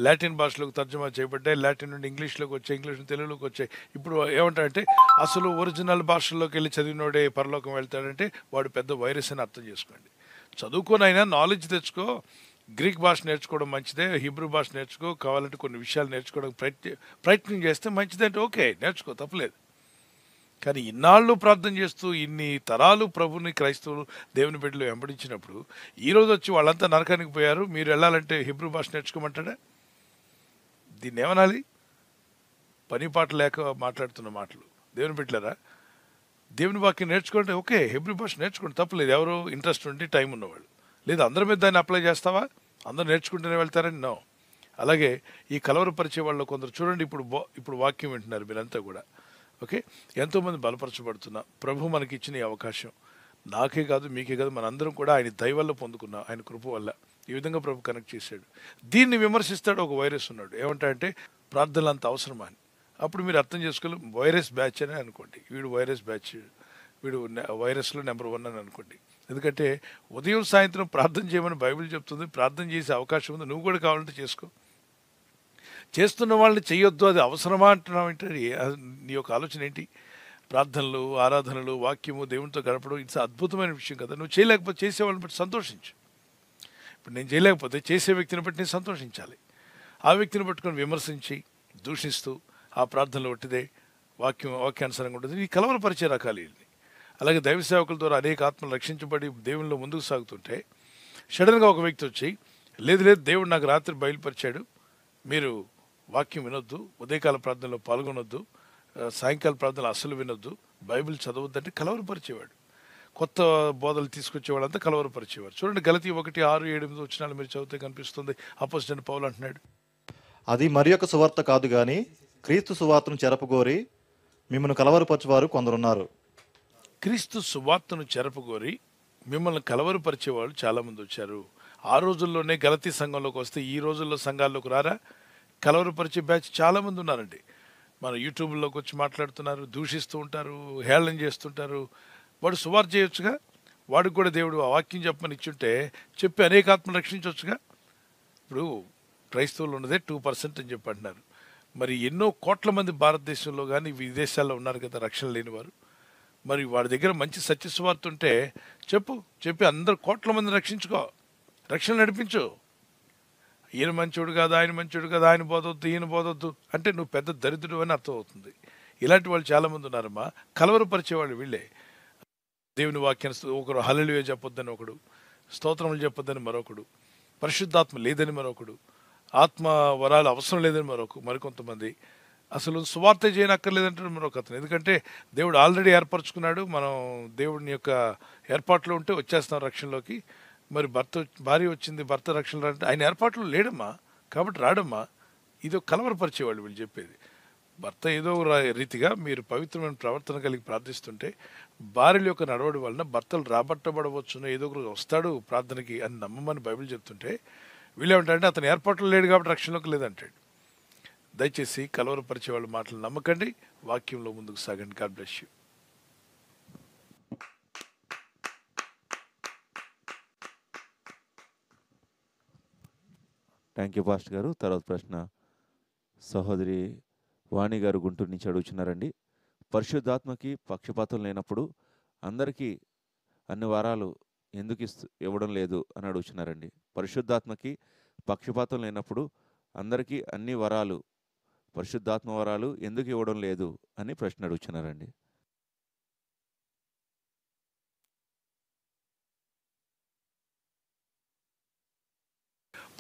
లాటిన్ భాషలోకి తర్జుమా చేయబడ్డాయి, లాటిన్ నుండి ఇంగ్లీష్లోకి వచ్చాయి, ఇంగ్లీష్ నుండి తెలుగులోకి వచ్చాయి. ఇప్పుడు ఏమంటారంటే అసలు ఒరిజినల్ భాషల్లోకి వెళ్ళి చదివినోడే పరలోకం వెళ్తాడంటే వాడు పెద్ద వైరస్ అని అర్థం చేసుకోండి. చదువుకోనైనా నాలెడ్జ్ తెచ్చుకో. గ్రీక్ భాష నేర్చుకోవడం మంచిదే, హిబ్రూ భాష నేర్చుకో, కావాలంటే కొన్ని విషయాలు నేర్చుకోవడానికి ప్రయత్నం చేస్తే మంచిదంటే ఓకే, నేర్చుకో, తప్పలేదు. కానీ ఇన్నాళ్ళు ప్రార్థన చేస్తూ ఇన్ని తరాలు ప్రభుని క్రైస్తవులు దేవుని బిడ్డలు వెంబడించినప్పుడు ఈరోజు వచ్చి వాళ్ళంతా నరకానికి పోయారు, మీరు వెళ్ళాలంటే హిబ్రూ భాష నేర్చుకోమంటాడా? దీన్ని ఏమనాలి? పని పాట లేక మాట్లాడుతున్న మాటలు. దేవుని బిడ్డలారా, దేవుని వాక్యం నేర్చుకుంటే ఓకే, హిబ్రూ భాష నేర్చుకోండి, తప్పలేదు. ఎవరు ఇంట్రెస్ట్ ఉండి టైం ఉన్నవాళ్ళు. లేదా అందరి మీద దాన్ని అప్లై చేస్తావా? అందరూ నేర్చుకుంటూనే వెళ్తారని నో. అలాగే ఈ కలవరపరిచే వాళ్ళు కొందరు చూడండి, ఇప్పుడు వాక్యం వింటున్నారు మీరంతా కూడా. ఓకే, ఎంతోమంది బలపరచబడుతున్నా ప్రభు మనకి ఇచ్చిన ఈ అవకాశం నాకే కాదు మీకే కాదు మనందరం కూడా ఆయన దయ వల్ల పొందుకున్నాం, ఆయన కృప వల్ల. ఈ విధంగా ప్రభు కనెక్ట్ చేశాడు. దీన్ని విమర్శిస్తాడు ఒక వైరస్ ఉన్నాడు. ఏమంటాడంటే ప్రార్థనలు అంత అవసరమా అని. అప్పుడు మీరు అర్థం చేసుకోవాలి, వైరస్ బ్యాచ్ అని అనుకోండి, వీడు వైరస్ బ్యాచ్, వీడు వైరస్లో నెంబర్ 1 అని అనుకోండి. ఎందుకంటే ఉదయం సాయంత్రం ప్రార్థన చేయమని బైబిల్ చెప్తుంది. ప్రార్థన చేసే అవకాశం ఉంది, నువ్వు కూడా కావాలంటే చేసుకో. చేస్తున్న వాళ్ళని చెయ్యొద్దు, అది అవసరమా అంటున్నావు అంటే నీ యొక్క ఆలోచన ఏంటి? ప్రార్థనలు, ఆరాధనలు, వాక్యము, దేవునితో గడపడం ఇట్స్ అద్భుతమైన విషయం కదా. నువ్వు చేయలేకపోతే చేసేవాళ్ళని బట్టి సంతోషించు. ఇప్పుడు నేను చేయలేకపోతే చేసే వ్యక్తిని బట్టి నేను సంతోషించాలి. ఆ వ్యక్తిని పట్టుకొని విమర్శించి దూషిస్తూ ఆ ప్రార్థనలు ఒట్టిదే, వాక్యానుసారంగా ఉంటుంది, ఈ కలవరపరిచే రకాలు ఇవి. అలాగే దైవ సేవకుల ద్వారా అనేక ఆత్మలు రక్షించబడి దేవునిలో ముందుకు సాగుతుంటే సడన్గా ఒక వ్యక్తి వచ్చి లేదు దేవుడు నాకు రాత్రి బయలుపరిచాడు, మీరు వాక్యం వినొద్దు, ఉదయకాల ప్రార్థనలో పాల్గొనొద్దు, సాయంకాల ప్రార్థనలు అస్సలు వినొద్దు, బైబిల్ చదవద్దు అంటే కలవరపరిచేవాడు. కొత్త బోధలు తీసుకొచ్చేవాళ్ళంతా కలవరపరిచేవారు. చూడండి గలతీ 1:6-8 వచనాలు మీరు చదివితే కనిపిస్తుంది. అపోస్తలుడైన పౌలు అంటున్నాడు, అది మరి యొక్క సువార్త కాదు గాని క్రీస్తు సువార్తను చెరపగోరి మిమ్మల్ని కలవరపరచువారు కొందరున్నారు. క్రీస్తు సువార్తను చెరపగోరి మిమ్మల్ని కలవరపరిచేవాళ్ళు చాలామంది వచ్చారు. ఆ రోజుల్లోనే గలతీ సంఘంలోకి వస్తే ఈ రోజుల్లో సంఘాల్లోకి రారా? కలవరపరిచే బ్యాచ్ చాలామంది ఉన్నారండి. మన యూట్యూబ్లోకి వచ్చి మాట్లాడుతున్నారు, దూషిస్తూ ఉంటారు, హేళన చేస్తుంటారు. వాడు సువార్త చేయొచ్చుగా, వాడికి కూడా దేవుడు ఆ వాక్యం చెప్పమని ఇచ్చుంటే చెప్పి అనేక ఆత్మలు రక్షించవచ్చుగా. ఇప్పుడు క్రైస్తవులు ఉన్నదే 2% అని చెప్పి అంటున్నారు. మరి ఎన్నో కోట్ల మంది భారతదేశంలో కానీ విదేశాల్లో ఉన్నారు కదా రక్షణ లేని వారు. మరి వాడి దగ్గర మంచి సత్య సువార్త ఉంటే చెప్పి అందరు కోట్ల మంది రక్షించుకో, రక్షణ నడిపించు. ఈయన మంచోడు కాదు, ఆయన మంచోడు కాదు, ఆయన పోదొద్దు, ఈయన పోదొద్దు అంటే నువ్వు పెద్ద దరిద్రుడు అని అర్థం అవుతుంది. ఇలాంటి వాళ్ళు చాలామంది ఉన్నారమ్మా. కలవరపరిచేవాళ్ళు వీళ్ళే. దేవుని వాక్యాన్ని ఒకరు హల్లెలూయా చెప్పొద్దని ఒకడు, స్తోత్రములు చెప్పొద్దని మరొకడు, పరిశుద్ధాత్మ లేదని మరొకడు, ఆత్మ వరాలు అవసరం లేదని మరికొంతమంది, అసలు సువార్త చేయనక్కర్లేదంటే మరొక అతను. ఎందుకంటే దేవుడు ఆల్రెడీ ఏర్పరచుకున్నాడు. మనం దేవుని యొక్క ఏర్పాట్లో ఉంటే వచ్చేస్తాం రక్షణలోకి. మరి భార్య వచ్చింది, భర్త రక్షణ అంటే ఆయన ఏర్పాట్లో లేడమ్మా, కాబట్టి రాడమ్మా. ఇది కలవరపరిచేవాళ్ళు వీళ్ళు చెప్పేది. భర్త ఏదో రీతిగా మీరు పవిత్రమైన ప్రవర్తన కలిగి ప్రార్థిస్తుంటే భార్యల యొక్క నడవడి వలన భర్తలు రాబట్టబడవచ్చును, ఏదో ఒక రోజు వస్తాడు ప్రార్థనకి అని నమ్మమని బైబిల్ చెప్తుంటే వీళ్ళేమంటారంటే అతను ఏర్పాట్లు లేడు కాబట్టి రక్షణలోకి లేదంటాడు. దయచేసి కలవరపరిచే వాళ్ళ మాటలు నమ్మకండి, వాక్యంలో ముందుకు సాగండి. God bless you. Thank you pastor garu. తర్వాత ప్రశ్న సహోదరి వాణి గారు గుంటూరు నుంచి అడుగుతున్నారండి. పరిశుద్ధాత్మకి పక్షపాతం లేనప్పుడు అందరికీ అన్ని వరాలు ఎందుకు ఇవ్వడం లేదు అని అడుగుతున్నారండి. పరిశుద్ధాత్మకి పక్షపాతం లేనప్పుడు అందరికీ అన్ని వరాలు, పరిశుద్ధాత్మ వరాలు ఎందుకు ఇవ్వడం లేదు అని ప్రశ్న అడుగుతున్నారండి.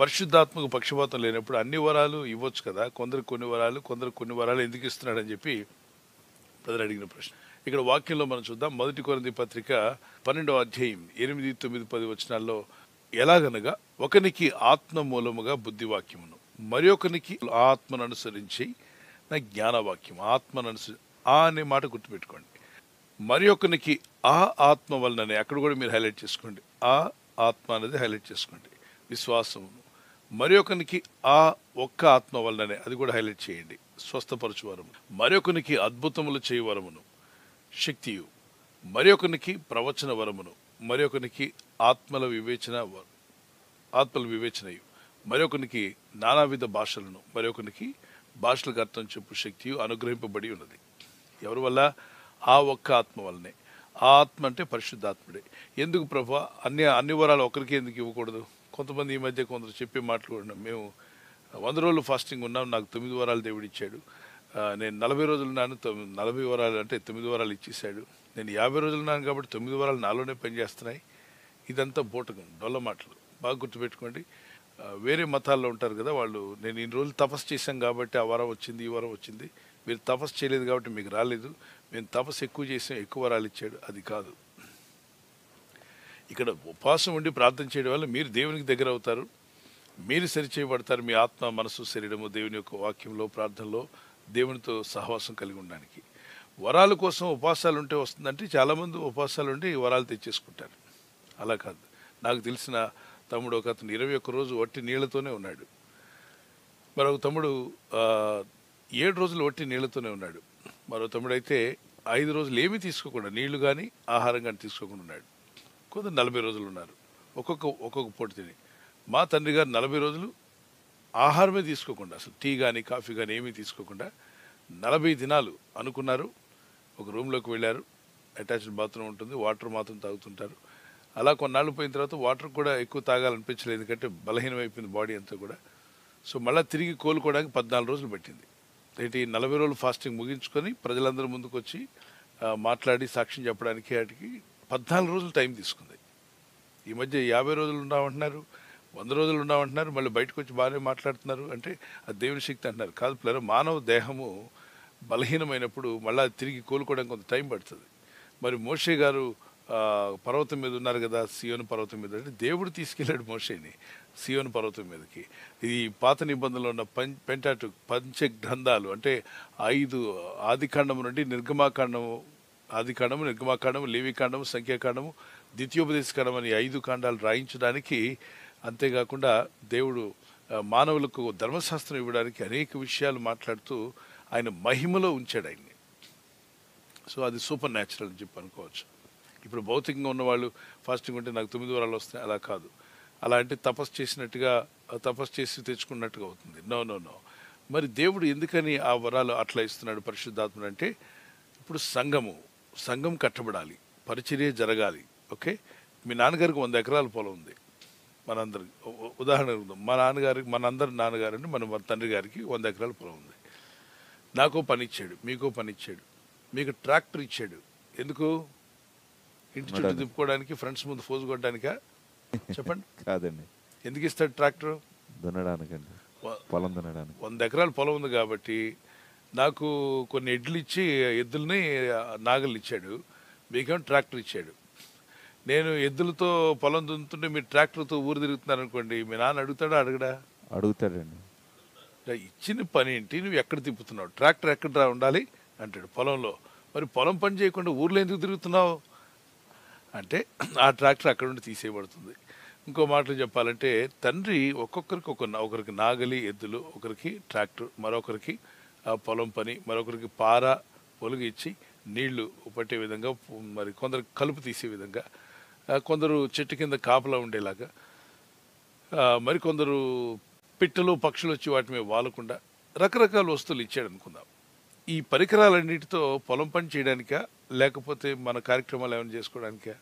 పరిశుద్ధాత్మకు పక్షపాతం లేనప్పుడు అన్ని వరాలు ఇవ్వచ్చు కదా, కొందరు కొన్ని వరాలు ఎందుకు ఇస్తున్నాడని చెప్పి ప్రజలు అడిగిన ప్రశ్న. ఇక్కడ వాక్యంలో మనం చూద్దాం. 1 కొరింథీ పత్రిక 12వ అధ్యాయం 8, 9, 10 వచనాల్లో ఎలాగనగా ఒకనికి ఆత్మ మూలముగా బుద్ధివాక్యమును, మరి ఒకనికి ఆత్మను అనుసరించి నా జ్ఞానవాక్యం. ఆ అనే మాట గుర్తుపెట్టుకోండి. మరి ఒకనికి ఆ ఆత్మ వలననే, అక్కడ కూడా మీరు హైలైట్ చేసుకోండి, ఆ ఆత్మ అనేది హైలైట్ చేసుకోండి, విశ్వాసమును. మరి ఒకనికి ఆ ఒక్క ఆత్మ వలననే, అది కూడా హైలైట్ చేయండి, స్వస్థపరచు వరము. మరి ఒకనికి అద్భుతములు చేయు వరమును, శక్తియు. మరి ఒకనికి ప్రవచన వరమును, మరి ఒకనికి ఆత్మల వివేచనయు, మరి ఒకనికి నానావిధ భాషలను, మరి ఒకనికి భాషలకు అర్థం చెప్పు శక్తియు అనుగ్రహింపబడి ఉన్నది. ఎవరి వల్ల? ఆ ఒక్క ఆత్మ వల్లనే. ఆ ఆత్మ అంటే పరిశుద్ధాత్ముడే. ఎందుకు ప్రభువా అన్ని వరాలు ఒకరికి ఎందుకు ఇవ్వకూడదు? కొంతమంది ఈ మధ్య కొందరు చెప్పే మాటలు కూడా, మేము 100 రోజులు ఫాస్టింగ్ ఉన్నాం, నాకు 9 వరాలు దేవుడు ఇచ్చాడు. నేను 40 రోజులు ఉన్నాను, 40 వరాలు అంటే 9 వరాలు ఇచ్చేసాడు. నేను 50 రోజులు ఉన్నాను కాబట్టి 9 వరాలు నాలోనే పనిచేస్తున్నాయి. ఇదంతా బూటకం, డొల్ల మాటలు. బాగా గుర్తుపెట్టుకోండి. వేరే మతాల్లో ఉంటారు కదా వాళ్ళు, నేను ఇన్ని రోజులు తపస్సు చేశాం కాబట్టి ఆ వరం వచ్చింది, ఈ వరం వచ్చింది. మీరు తపస్సు చేయలేదు కాబట్టి మీకు రాలేదు. మేము తపస్సు ఎక్కువ చేసాం, ఎక్కువ వరాలు ఇచ్చాడు. అది కాదు. ఇక్కడ ఉపవాసం ఉండి ప్రార్థన చేయడం వల్ల మీరు దేవునికి దగ్గర అవుతారు, మీరు సరిచేయబడతారు. మీ ఆత్మ, మనసు, శరీరము దేవుని యొక్క వాక్యంలో, ప్రార్థనలో దేవునితో సహవాసం కలిగి ఉండడానికి. వరాల కోసం ఉపవాసాలు ఉంటే వస్తుందంటే చాలామంది ఉపవాసాలు ఉండి వరాలు తెచ్చేసుకుంటారు. అలా కాదు. నాకు తెలిసిన తమ్ముడు ఒక అతను 21 రోజు వట్టి నీళ్లతోనే ఉన్నాడు. మరొక తమ్ముడు 7 రోజులు వట్టి నీళ్లతోనే ఉన్నాడు. మరో తమ్ముడు అయితే 5 రోజులు ఏమీ తీసుకోకుండా, నీళ్లు కానీ ఆహారం కానీ తీసుకోకుండా ఉన్నాడు. కొందరు 40 రోజులు ఉన్నారు, ఒక్కొక్క పూట తిని. మా తండ్రి గారు 40 రోజులు ఆహారమే తీసుకోకుండా, అసలు టీ కానీ కాఫీ కానీ ఏమీ తీసుకోకుండా 40 దినాలు అనుకున్నారు. ఒక రూమ్లోకి వెళ్ళారు, అటాచ్డ్ బాత్రూమ్ ఉంటుంది, వాటర్ మాత్రం తాగుతుంటారు. అలా కొన్నాళ్ళు పోయిన తర్వాత వాటర్ కూడా ఎక్కువ తాగాలనిపించలేదు, ఎందుకంటే బలహీనం అయిపోయింది బాడీ అంతా కూడా. సో మళ్ళీ తిరిగి కోలుకోవడానికి 14 రోజులు పట్టింది. ఏంటి 40 రోజులు ఫాస్టింగ్ ముగించుకొని ప్రజలందరూ ముందుకు వచ్చి మాట్లాడి సాక్ష్యం చెప్పడానికి వాటికి 14 రోజులు టైం తీసుకుంది. ఈ మధ్య 50 రోజులు ఉన్నామంటున్నారు, 100 రోజులు ఉన్నామంటున్నారు, మళ్ళీ బయటకు వచ్చి బాగానే మాట్లాడుతున్నారు. అంటే అది దేవుని శక్తి అంటున్నారు. కాదు పిల్లలు, మానవ దేహము బలహీనమైనప్పుడు మళ్ళీ తిరిగి కోలుకోవడానికి కొంత టైం పడుతుంది. మరి మోషే గారు పర్వతం మీద ఉన్నారు కదా, సియోను పర్వతం మీద. అంటే దేవుడు తీసుకెళ్ళాడు మోషేని సియోను పర్వతం మీదకి. ఈ పాత నిబంధనలో ఉన్న పంచ గ్రంథాలు అంటే 5 ఆదికాండము నుండి నిర్గమాకాండము, ఆదికాండము, నిర్గమాకాండము, లేవికాండము, సంఖ్యాకాండము, ద్వితీయోపదేశకాండం అని 5 కాండాలు రాయించడానికి, అంతేకాకుండా దేవుడు మానవులకు ధర్మశాస్త్రం ఇవ్వడానికి అనేక విషయాలు మాట్లాడుతూ ఆయన మహిమలో ఉంచాడు ఆయన్ని. సో అది సూపర్ న్యాచురల్ అని చెప్పి అనుకోవచ్చు. ఇప్పుడు భౌతికంగా ఉన్నవాళ్ళు ఫాస్టింగ్ ఉంటే నాకు 9 వరాలు వస్తాయి, అలా కాదు. అలా అంటే తపస్సు చేసినట్టుగా, తపస్సు చేసి తెచ్చుకున్నట్టుగా అవుతుంది. No no no. మరి దేవుడు ఎందుకని ఆ వరాలు అట్లా ఇస్తున్నాడు పరిశుద్ధాత్ముడు అంటే, ఇప్పుడు సంఘం కట్టబడాలి, పరిచర్య జరగాలి. ఓకే, మీ నాన్నగారికి 100 ఎకరాల పొలం ఉంది. మనందరికి ఉదాహరణ, మా నాన్నగారికి, మనందరి నాన్నగారు అంటే మన తండ్రి గారికి 100 ఎకరాల పొలం ఉంది. నాకో పని ఇచ్చాడు, మీకో పని ఇచ్చాడు. మీకు ట్రాక్టర్ ఇచ్చాడు. ఎందుకు? ఇంటి చుట్టూ తిప్పుకోవడానికి, ఫ్రెండ్స్ ముందు ఫోజు కొట్టడానికా? చెప్పండి. కాదండి, ఎందుకు ఇస్తాడు ట్రాక్టర్? దున్నడానికండి, పొలం దున్నడానికి. 100 ఎకరాల పొలం ఉంది కాబట్టి నాకు కొన్ని ఎద్దుల్ని నాగళ్ళు ఇచ్చాడు, మీకేమో ట్రాక్టర్ ఇచ్చాడు. నేను ఎద్దులతో పొలం దున్నుతుంటే మీరు ట్రాక్టర్తో ఊరు తిరుగుతున్నారు అనుకోండి, మీ నాన్న అడుగుతాడా అడగడా? అడుగుతాడండి. ఇచ్చిన పని ఏంటి, నువ్వు ఎక్కడ తిప్పుతున్నావు, ట్రాక్టర్ ఎక్కడ ఉండాలి అంటాడు పొలంలో. మరి పొలం పని చేయకుండా ఊర్లో ఎందుకు తిరుగుతున్నావు అంటే ఆ ట్రాక్టర్ అక్కడ నుండి తీసేయబడుతుంది. ఇంకో మాటలు చెప్పాలంటే తండ్రి ఒక్కొక్కరికి ఒకరికి నాగలి ఎద్దులు, ఒకరికి ట్రాక్టర్, మరొకరికి పొలం పని, మరొకరికి పార పొలుగు ఇచ్చి నీళ్లు పట్టే విధంగా, మరి కొందరు కలుపు తీసే విధంగా, కొందరు చెట్టు కింద కాపలా ఉండేలాగా, మరికొందరు పిట్టలు పక్షులు వచ్చి వాటి మీద వాలకుండా రకరకాల వస్తువులు ఇచ్చాడు అనుకుందాం. ఈ పరికరాలన్నిటితో పొలం పని చేయడానికా, లేకపోతే మన కార్యక్రమాలు ఏమైనా చేసుకోవడానికా?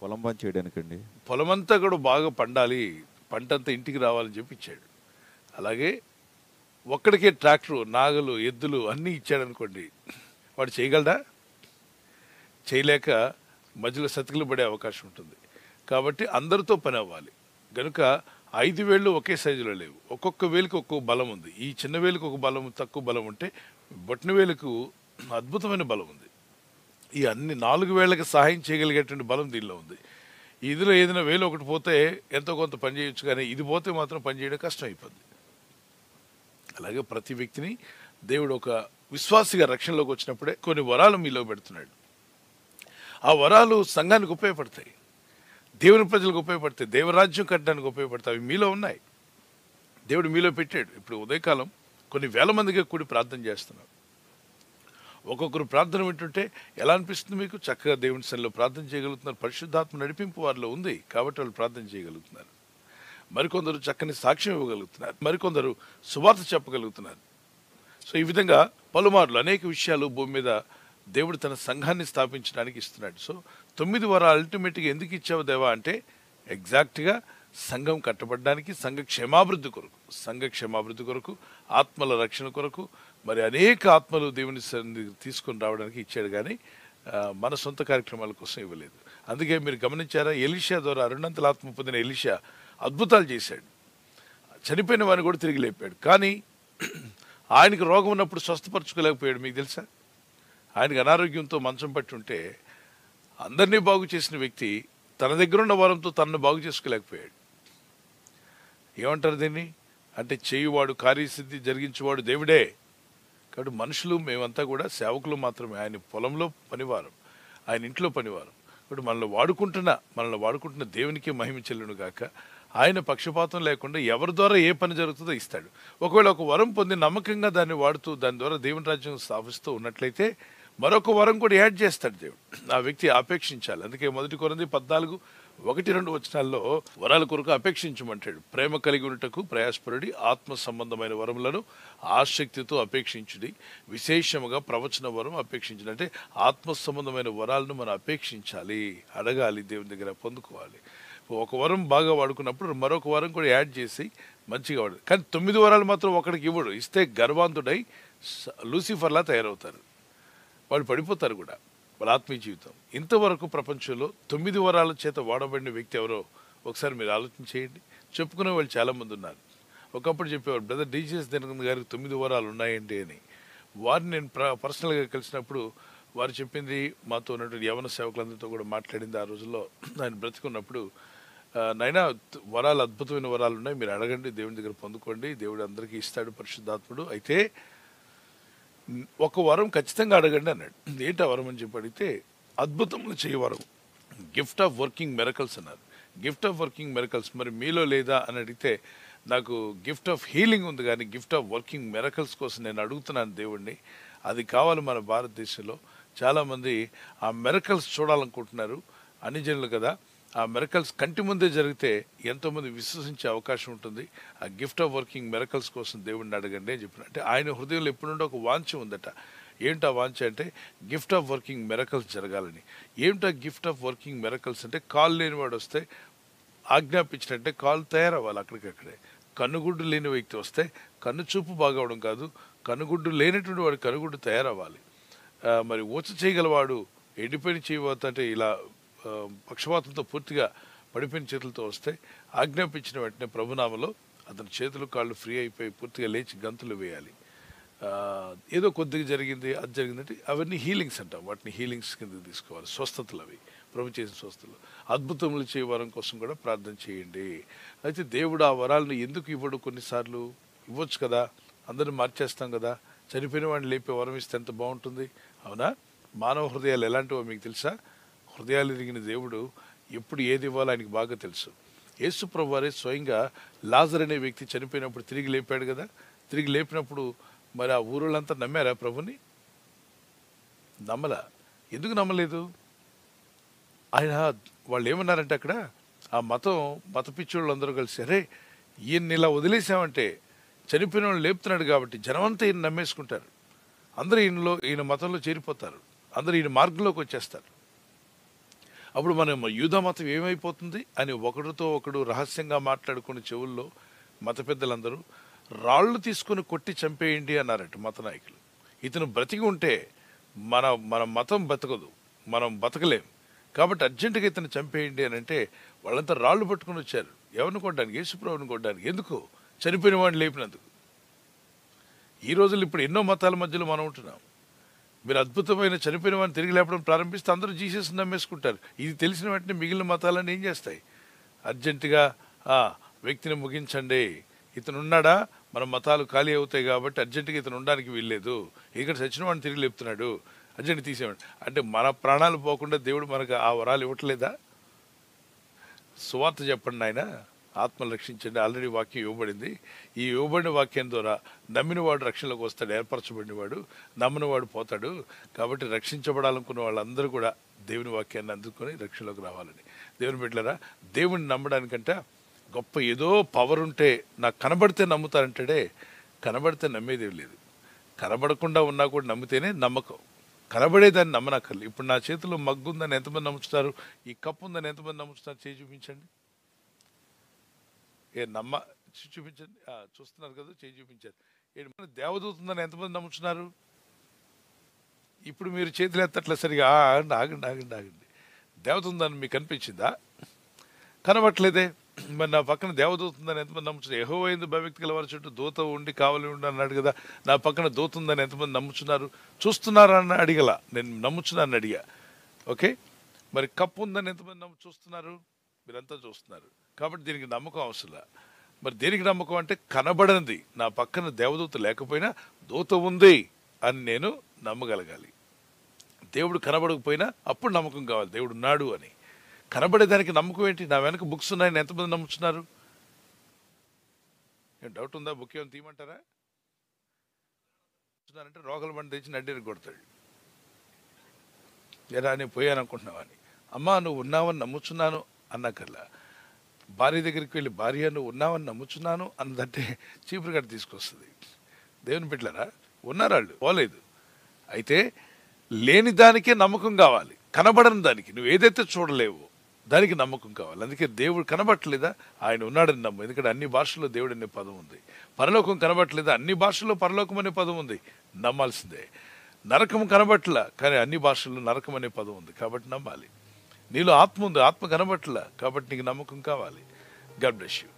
పొలం పని చేయడానికండి. పొలమంతా కూడా బాగా పండాలి, పంటంతా ఇంటికి రావాలని చెప్పి ఇచ్చాడు. అలాగే ఒక్కడికే ట్రాక్టరు, నాగలు, ఎద్దులు అన్నీ ఇచ్చాడు అనుకోండి, వాడు చేయగలడా? చేయలేక మధ్యలో సతికిలు పడే అవకాశం ఉంటుంది. కాబట్టి అందరితో పని అవ్వాలి. కనుక 5 వేళ్ళు ఒకే సైజులో లేవు, ఒక్కొక్క వేలుకి ఒక్కొక్క బలం ఉంది. ఈ చిన్న వేలుకి ఒక బలం, తక్కువ బలం ఉంటే బొట్టిన వేలుకు అద్భుతమైన బలం ఉంది. ఈ అన్ని 4 వేళ్ళకి సహాయం చేయగలిగేటువంటి బలం దీనిలో ఉంది. ఇదిలో ఏదైనా వేలు ఒకటి పోతే ఎంతో కొంత పని చేయొచ్చు, కానీ ఇది పోతే మాత్రం పని చేయడం కష్టం అయిపోద్ది. అలాగే ప్రతి వ్యక్తిని దేవుడు ఒక విశ్వాసిగా రక్షణలోకి వచ్చినప్పుడే కొన్ని వరాలు మీలో పెడుతున్నాడు. ఆ వరాలు సంఘానికి ఉపయోగపడతాయి, దేవుని ప్రజలకు ఉపయోగపడతాయి, దేవరాజ్యం కట్టడానికి ఉపయోగపడతాయి. అవి మీలో ఉన్నాయి, దేవుడు మీలో పెట్టాడు. ఇప్పుడు ఉదయకాలం కొన్ని వేల మందిగా కూడి ప్రార్థన చేస్తున్నాం. ఒక్కొక్కరు ప్రార్థన వింటుంటే ఎలా అనిపిస్తుంది మీకు? చక్కగా దేవుని సన్నిధిలో ప్రార్థన చేయగలుగుతున్నారు, పరిశుద్ధాత్మ నడిపింపు వారిలో ఉంది కాబట్టి వాళ్ళు ప్రార్థన చేయగలుగుతున్నారు. మరికొందరు చక్కని సాక్ష్యం ఇవ్వగలుగుతున్నారు, మరికొందరు సువార్త చెప్పగలుగుతున్నారు. సో ఈ విధంగా పలుమార్లు అనేక విషయాలు భూమి మీద దేవుడు తన సంఘాన్ని స్థాపించడానికి ఇస్తున్నాడు. సో 9 వరాలు అల్టిమేట్గా ఎందుకు ఇచ్చావు దేవా అంటే, ఎగ్జాక్ట్గా సంఘం కట్టబడడానికి, సంఘ క్షేమాభివృద్ధి కొరకు, ఆత్మల రక్షణ కొరకు, మరి అనేక ఆత్మలు దేవుని తీసుకొని రావడానికి ఇచ్చాడు. కానీ మన సొంత కార్యక్రమాల కోసం ఇవ్వలేదు. అందుకే మీరు గమనించారా, ఎలీషా ద్వారా 200 ఆత్మ పొందిన ఎలీషా అద్భుతాలు చేశాడు, చనిపోయిన వారిని కూడా తిరిగి లేపాడు. కానీ ఆయనకు రోగం ఉన్నప్పుడు స్వస్థపరచుకోలేకపోయాడు. మీకు తెలుసా? ఆయనకు అనారోగ్యంతో మంచం పట్టి ఉంటే అందరినీ బాగు చేసిన వ్యక్తి తన దగ్గర ఉన్న వరంతో తనను బాగు చేసుకోలేకపోయాడు. ఏమంటారు దీన్ని అంటే, చేయువాడు కార్యసిద్ధి జరిగించేవాడు దేవుడే. కాబట్టి మనుషులు మేమంతా కూడా సేవకులు మాత్రమే. ఆయన పొలంలో పనివారం, ఆయన ఇంట్లో పనివారం. కాబట్టి మనల్ని వాడుకుంటున్న దేవునికి మహిమ చెల్లును గాక. ఆయన పక్షపాతం లేకుండా ఎవరి ద్వారా ఏ పని జరుగుతుందో ఇస్తాడు. ఒకవేళ ఒక వరం పొంది నమ్మకంగా దాన్ని వాడుతూ దాని ద్వారా దేవుని రాజ్యం స్థాపిస్తూ ఉన్నట్లయితే మరొక వరం కూడా యాడ్ చేస్తాడు దేవుడు. ఆ వ్యక్తి అపేక్షించాలి. అందుకే 1 కొరింథీ 14:1-2 వచనాల్లో వరాల కొరకు అపేక్షించమంటాడు. ప్రేమ కలిగి ఉన్నటకు ప్రయాసపడి ఆత్మ సంబంధమైన వరములను ఆసక్తితో అపేక్షించుడి, విశేషముగా ప్రవచన వరం అపేక్షించుడి. అంటే ఆత్మ సంబంధమైన వరాలను మనం అపేక్షించాలి, అడగాలి, దేవుని దగ్గర పొందుకోవాలి. ఒక వరం బాగా వాడుకున్నప్పుడు మరొక వరం కూడా యాడ్ చేసి మంచిగా వాడు. కానీ 9 వరాలు మాత్రం ఒకడికి ఇవ్వడు. ఇస్తే గర్వాంతుడై లూసిఫర్లా తయారవుతారు, వాళ్ళు పడిపోతారు కూడా వాళ్ళ ఆత్మీయ జీవితం. ఇంతవరకు ప్రపంచంలో 9 వరాల చేత వాడబడిన వ్యక్తి ఎవరో ఒకసారి మీరు ఆలోచన చేయండి. చెప్పుకునే వాళ్ళు చాలామంది ఉన్నారు. ఒకప్పుడు చెప్పేవారు, బ్రదర్ డీజీఎస్ దినకర్ గారికి 9 వరాలు ఉన్నాయండి అని. వారిని నేను పర్సనల్గా కలిసినప్పుడు వారు చెప్పింది, మాతో ఉన్నటువంటి యవన సేవకులందరితో కూడా మాట్లాడింది ఆ రోజుల్లో ఆయన బ్రతికున్నప్పుడు, నైనా వరాలు అద్భుతమైన వరాలు ఉన్నాయి, మీరు అడగండి, దేవుని దగ్గర పొందుకోండి, దేవుడు అందరికీ ఇస్తాడు పరిశుద్ధాత్ముడు. అయితే ఒక వరం ఖచ్చితంగా అడగండి అన్నాడు. ఏంటి ఆ వరం అని చెప్పి అడిగితే, అద్భుతములు చేయవరం, గిఫ్ట్ ఆఫ్ వర్కింగ్ మిరకల్స్ అన్నారు. గిఫ్ట్ ఆఫ్ వర్కింగ్ మిరకల్స్ మరి మీలో లేదా అని అడిగితే, నాకు గిఫ్ట్ ఆఫ్ హీలింగ్ ఉంది, కానీ గిఫ్ట్ ఆఫ్ వర్కింగ్ మిరకల్స్ కోసం నేను అడుగుతున్నాను దేవుణ్ణి. అది కావాలి మన భారతదేశంలో. చాలామంది ఆ మిరకల్స్ చూడాలనుకుంటున్నారు, అన్ని జనులు కదా. ఆ మిరకల్స్ కంటి ముందే జరిగితే ఎంతోమంది విశ్వసించే అవకాశం ఉంటుంది. ఆ గిఫ్ట్ ఆఫ్ వర్కింగ్ మిరకల్స్ కోసం దేవుణ్ణి అడగండి అని చెప్పిన. అంటే ఆయన హృదయంలో ఎప్పుడు నుండి ఒక వాంఛ ఉందట. ఏంటా వాంఛ అంటే గిఫ్ట్ ఆఫ్ వర్కింగ్ మిరకల్స్ జరగాలని. ఏమిటా గిఫ్ట్ ఆఫ్ వర్కింగ్ మిరకల్స్ అంటే కాళ్ళు లేనివాడు వస్తే ఆజ్ఞాపించినట్టే కాళ్ళు తయారవ్వాలి అక్కడికక్కడే. కన్నుగుడ్డు లేని వ్యక్తి వస్తే కన్ను చూపు బాగవడం కాదు, కన్నుగుడ్డు లేనటువంటి వాడు కన్నుగుడ్డు తయారవ్వాలి. మరి ఊచ చేయగలవాడు ఎండిపోయిన చేయబోతా అంటే ఇలా పక్షపాతంతో పూర్తిగా పడిపోయిన చేతులతో వస్తే ఆజ్ఞాపించిన వెంటనే ప్రభునామలో అతని చేతులు కాళ్ళు ఫ్రీ అయిపోయి పూర్తిగా లేచి గంతులు వేయాలి. ఏదో కొద్దిగా జరిగింది, అది జరిగిందంటే అవన్నీ హీలింగ్స్ అంటాం. వాటిని హీలింగ్స్ కింద తీసుకోవాలి. స్వస్థతలు అవి ప్రభు చేసిన స్వస్థతలు. అద్భుతములు చేయ వరం కోసం కూడా ప్రార్థన చేయండి. అయితే దేవుడు ఆ వరాలను ఎందుకు ఇవ్వడు? కొన్నిసార్లు ఇవ్వచ్చు కదా, అందరిని మార్చేస్తాం కదా. చనిపోయిన వాడిని లేపే వరం ఇస్తే ఎంత బాగుంటుంది, అవునా? మానవ హృదయాలు ఎలాంటివో మీకు తెలుసా? హృదయాలు ఎరిగిన దేవుడు ఎప్పుడు ఏది ఇవ్వాలో ఆయనకి బాగా తెలుసు. యేసు ప్రభు వారే స్వయంగా లాజర్ అనే వ్యక్తి చనిపోయినప్పుడు తిరిగి లేపాడు కదా. తిరిగి లేపినప్పుడు మరి ఆ ఊరోళ్ళంతా నమ్మారా ప్రభుని? నమ్మలా. ఎందుకు నమ్మలేదు? ఆయన వాళ్ళు ఏమన్నారంటే అక్కడ ఆ మత పిచ్చోళ్ళు అందరూ కలిసి, అరే ఈయన్ని ఇలా వదిలేసామంటే చనిపోయిన వాళ్ళు లేపుతున్నాడు కాబట్టి జనమంతా ఈయన నమ్మేసుకుంటారు, అందరూ ఈయన మతంలో చేరిపోతారు, అందరూ ఈయన మార్గంలోకి వచ్చేస్తారు. అప్పుడు మనం యూదా మతం ఏమైపోతుంది అని ఒకరితో ఒకడు రహస్యంగా మాట్లాడుకుని చెవుల్లో మత పెద్దలందరూ రాళ్ళు తీసుకుని కొట్టి చంపేయండి అన్నారట మత నాయకులు. ఇతను బ్రతికి ఉంటే మన మతం బతకదు, మనం బతకలేం, కాబట్టి అర్జెంటుగా ఇతను చంపేయండి అని అంటే వాళ్ళంతా రాళ్ళు పట్టుకుని వచ్చారు. ఎవరిని కొట్టడానికి? యేసుప్రభుని కొట్టడానికి. ఎందుకు? చనిపోయిన వాడిని లేపినందుకు. ఈ రోజుల్లో ఇప్పుడు ఎన్నో మతాల మధ్యలో మనం ఉంటున్నాం. మీరు అద్భుతమైన చనిపోయిన వాడిని తిరిగి లేపడం ప్రారంభిస్తే అందరూ జీసస్ నమ్మేసుకుంటారు. ఇది తెలిసిన వెంటనే మిగిలిన మతాలన్నీ ఏం చేస్తాయి? అర్జెంటుగా వ్యక్తిని ముగించండి, ఇతను ఉన్నాడా, మన మతాలు ఖాళీ అవుతాయి కాబట్టి అర్జెంటుగా ఇతను ఉండడానికి వీల్లేదు, ఇక్కడ చచ్చిన వాడిని తిరిగి లేపుతున్నాడు, అర్జెంట్ తీసేవాడు. అంటే మన ప్రాణాలు పోకుండా దేవుడు మనకు ఆ వరాలు ఇవ్వట్లేదా? సువార్త చెప్పండి నాయన, ఆత్మలు రక్షించండి. ఆల్రెడీ వాక్యం ఇవ్వబడింది. ఈ ఇవ్వబడిన వాక్యం ద్వారా నమ్మినవాడు రక్షణలోకి వస్తాడు, ఏర్పరచబడినవాడు. నమ్మనివాడు పోతాడు. కాబట్టి రక్షించబడాలనుకున్న వాళ్ళందరూ కూడా దేవుని వాక్యాన్ని అందుకొని రక్షణలోకి రావాలని. దేవుని బిడ్డలారా, దేవుని నమ్మడానికంటే గొప్ప ఏదో పవర్ ఉంటే నాకు కనబడితే నమ్ముతారంటాడే, కనబడితే నమ్మేది లేదు. కనబడకుండా ఉన్నా కూడా నమ్మితేనే నమ్మకం. కనబడేదాన్ని నమ్మనక్కర్లేదు. ఇప్పుడు నా చేతిలో మగ్గు ఉందని ఎంతమంది నమ్ముతారు? ఈ కప్పు ఉందని ఎంతమంది నమ్ముతున్నారు? చేయి చూపించండి. చూపించండి. చూస్తున్నారు కదా, చేయి చూపించారు. దేవదూత ఉందని ఎంతమంది నమ్ముతున్నారు? ఇప్పుడు మీరు చేతులు ఎత్తట్లే సరిగా. ఆగండి ఆగండి ఆగండి. దేవత ఉందని మీకు అనిపించిందా? కనబట్లేదే. మరి నా పక్కన దేవదూత ఉందని ఎంతమంది నమ్ముతున్నారు? యెహోవా యందు భయభక్తి గలవారి చుట్టూ దూత ఉండి కావలి ఉండి అన్నాడు కదా. నా పక్కన దూత ఉందని ఎంతమంది నమ్ముతున్నారు? చూస్తున్నారని అడిగల, నేను నమ్ముచున్నాను అడిగా. ఓకే, మరి కప్పు ఉందని ఎంతమంది చూస్తున్నారు? మీరంతా చూస్తున్నారు. కాబట్టి దీనికి నమ్మకం అవసరం. మరి దేనికి నమ్మకం అంటే కనబడనిది. నా పక్కన దేవదూత లేకపోయినా దూత ఉంది అని నేను నమ్మగలగాలి. దేవుడు కనబడకపోయినా అప్పుడు నమ్మకం కావాలి, దేవుడు ఉన్నాడు అని. కనబడేదానికి నమ్మకం ఏంటి? నా వెనక బుక్స్ ఉన్నాయని ఎంతమంది నమ్ముతున్నారు? ఏం డౌట్ ఉందా? బుక్ ఏమైనా తీయమంటారా? అంటే రోగల బండి తెచ్చి నడ్డీని కొడతాడు. ఎరా నేను పోయాను అనుకుంటున్నావా అని. అమ్మా నువ్వు ఉన్నావని నమ్ముచున్నాను అన్నకల్లా. భార్య దగ్గరికి వెళ్ళి భార్య నువ్వు ఉన్నావని నమ్ముచున్నాను అన్నదంటే చీపురు గడ్డ తీసుకొస్తుంది. దేవుని బిడ్డలారా, ఉన్నారాళ్ళు, పోలేదు. అయితే లేని దానికే నమ్మకం కావాలి, కనబడని దానికి. నువ్వు ఏదైతే చూడలేవో దానికి నమ్మకం కావాలి. అందుకే దేవుడు కనబట్టలేదా? ఆయన ఉన్నాడని నమ్ము. ఎందుకంటే అన్ని భాషల్లో దేవుడు అనే పదం ఉంది. పరలోకం కనబట్టలేదా? అన్ని భాషల్లో పరలోకం అనే పదం ఉంది, నమ్మాల్సిందే. నరకం కనబట్టలా, కానీ అన్ని భాషల్లో నరకం అనే పదం ఉంది, కాబట్టి నమ్మాలి. నీలో ఆత్మ ఉంది, ఆత్మ కనబట్టలా, కాబట్టి నీకు నమ్మకం కావాలి. God bless you.